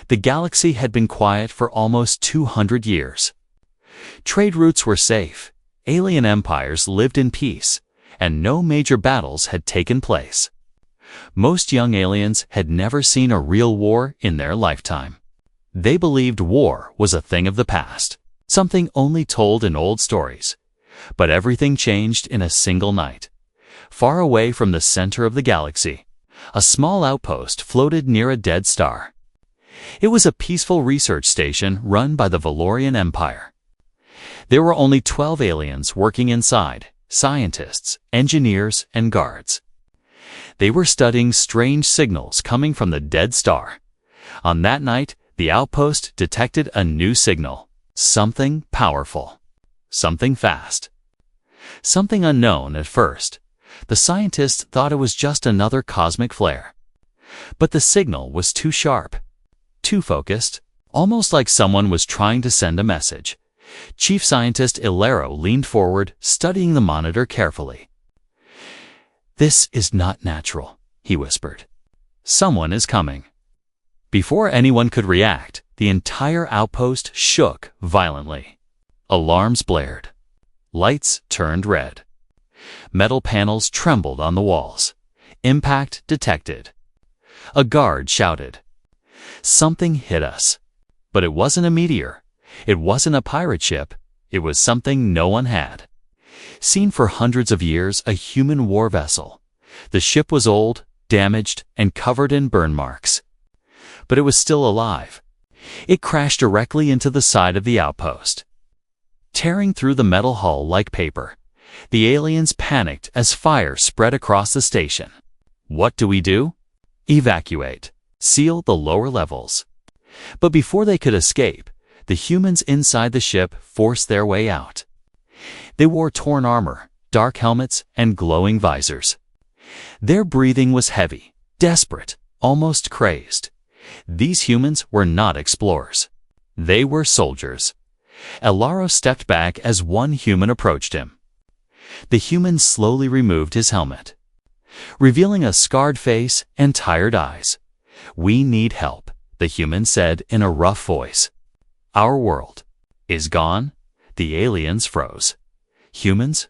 The galaxy had been quiet for almost 200 years. Trade routes were safe, alien empires lived in peace, and no major battles had taken place. Most young aliens had never seen a real war in their lifetime. They believed war was a thing of the past, something only told in old stories. But everything changed in a single night. Far away from the center of the galaxy, a small outpost floated near a dead star. It was a peaceful research station run by the Valorian Empire. There were only 12 aliens working inside, scientists, engineers, and guards. They were studying strange signals coming from the dead star. On that night, the outpost detected a new signal. Something powerful. Something fast. Something unknown at first. The scientists thought it was just another cosmic flare. But the signal was too sharp, too focused, almost like someone was trying to send a message. Chief Scientist Ilaro leaned forward, studying the monitor carefully. "This is not natural," he whispered. "Someone is coming." Before anyone could react, the entire outpost shook violently. Alarms blared. Lights turned red. Metal panels trembled on the walls. Impact detected. A guard shouted. Something hit us. But it wasn't a meteor. It wasn't a pirate ship. It was something no one had. Seen for hundreds of years, a human war vessel. The ship was old, damaged, and covered in burn marks. But it was still alive. It crashed directly into the side of the outpost, tearing through the metal hull like paper. The aliens panicked as fire spread across the station. What do we do? Evacuate. Seal the lower levels. But before they could escape, the humans inside the ship forced their way out. They wore torn armor, dark helmets, and glowing visors. Their breathing was heavy, desperate, almost crazed. These humans were not explorers. They were soldiers. Ilaro stepped back as one human approached him. The human slowly removed his helmet, revealing a scarred face and tired eyes. "We need help," the human said in a rough voice. "Our world is gone." The aliens froze. Humans?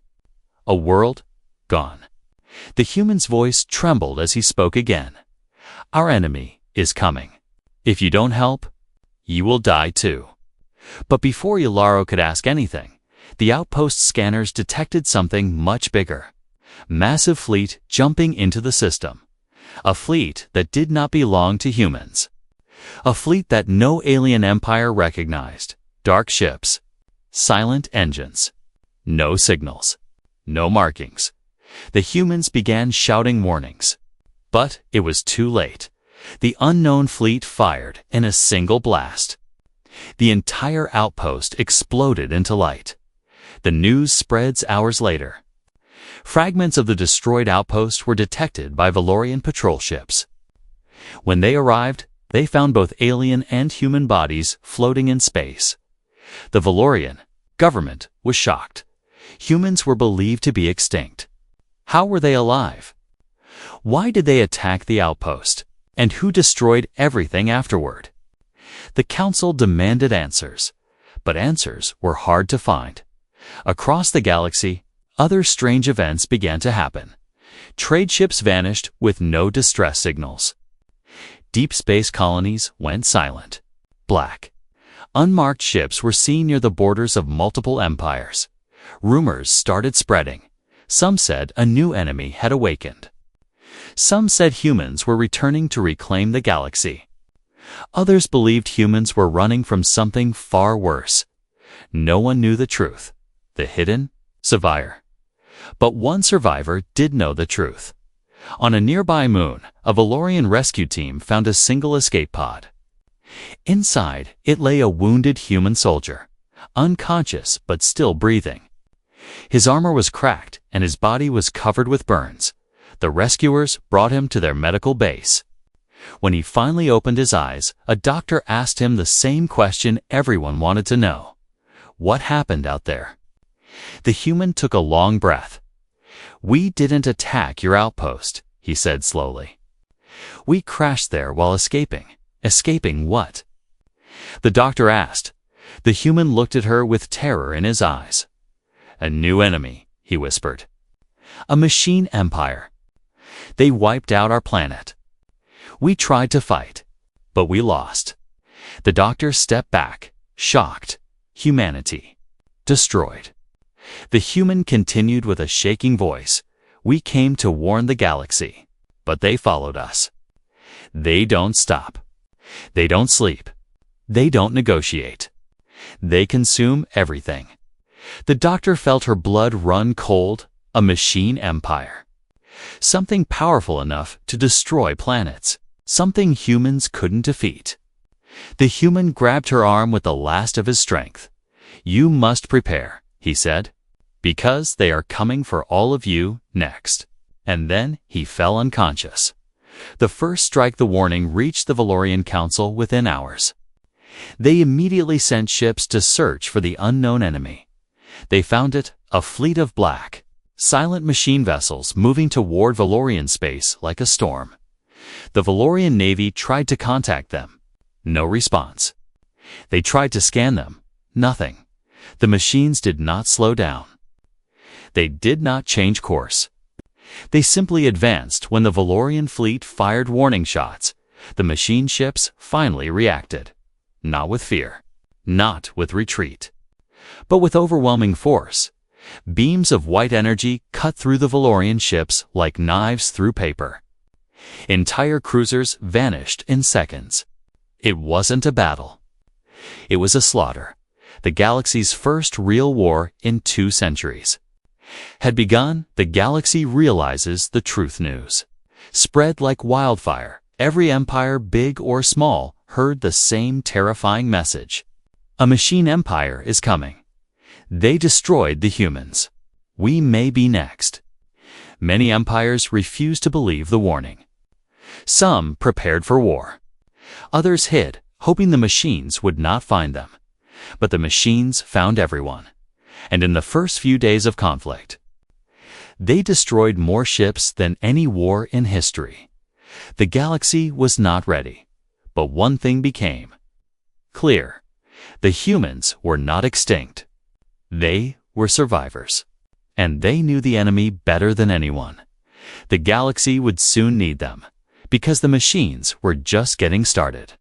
A world gone. The human's voice trembled as he spoke again. "Our enemy is coming. If you don't help, you will die too." But before Ilaro could ask anything, the outpost scanners detected something much bigger. Massive fleet jumping into the system. A fleet that did not belong to humans. A fleet that no alien empire recognized. Dark ships. Silent engines. No signals. No markings. The humans began shouting warnings. But it was too late. The unknown fleet fired in a single blast. The entire outpost exploded into light. The news spreads hours later. Fragments of the destroyed outpost were detected by Valorian patrol ships. When they arrived, they found both alien and human bodies floating in space. The Valorian government was shocked. Humans were believed to be extinct. How were they alive? Why did they attack the outpost? And who destroyed everything afterward? The council demanded answers, but answers were hard to find. Across the galaxy, other strange events began to happen. Trade ships vanished with no distress signals. Deep space colonies went silent. Black. Unmarked ships were seen near the borders of multiple empires. Rumors started spreading. Some said a new enemy had awakened. Some said humans were returning to reclaim the galaxy. Others believed humans were running from something far worse. No one knew the truth. The hidden survivor. But one survivor did know the truth. On a nearby moon, a Valorian rescue team found a single escape pod. Inside, it lay a wounded human soldier, unconscious but still breathing. His armor was cracked and his body was covered with burns. The rescuers brought him to their medical base. When he finally opened his eyes, a doctor asked him the same question everyone wanted to know. What happened out there? The human took a long breath. "We didn't attack your outpost," he said slowly. "We crashed there while escaping." "Escaping what?" The doctor asked. The human looked at her with terror in his eyes. "A new enemy," he whispered. "A machine empire. They wiped out our planet. We tried to fight, but we lost." The doctor stepped back, shocked. Humanity. Destroyed. The human continued with a shaking voice. "We came to warn the galaxy, but they followed us. They don't stop. They don't sleep. They don't negotiate. They consume everything." The doctor felt her blood run cold. A machine empire. Something powerful enough to destroy planets. Something humans couldn't defeat. The human grabbed her arm with the last of his strength. "You must prepare," he said, "because they are coming for all of you next." And then he fell unconscious. The first strike, the warning, reached the Valorian Council within hours. They immediately sent ships to search for the unknown enemy. They found it, a fleet of black, silent machine vessels moving toward Valorian space like a storm. The Valorian Navy tried to contact them. No response. They tried to scan them. Nothing. The machines did not slow down. They did not change course. They simply advanced. When the Valorian fleet fired warning shots, the machine ships finally reacted. Not with fear, not with retreat, but with overwhelming force. Beams of white energy cut through the Valorian ships like knives through paper. Entire cruisers vanished in seconds. It wasn't a battle. It was a slaughter. The galaxy's first real war in 2 centuries had begun. The galaxy realizes the truth. News spread like wildfire. Every empire, big or small, heard the same terrifying message. A machine empire is coming. They destroyed the humans. We may be next. Many empires refused to believe the warning. Some prepared for war. Others hid, hoping the machines would not find them. But the machines found everyone. And in the first few days of conflict, they destroyed more ships than any war in history. The galaxy was not ready. But one thing became clear. The humans were not extinct. They were survivors. And they knew the enemy better than anyone. The galaxy would soon need them, because the machines were just getting started.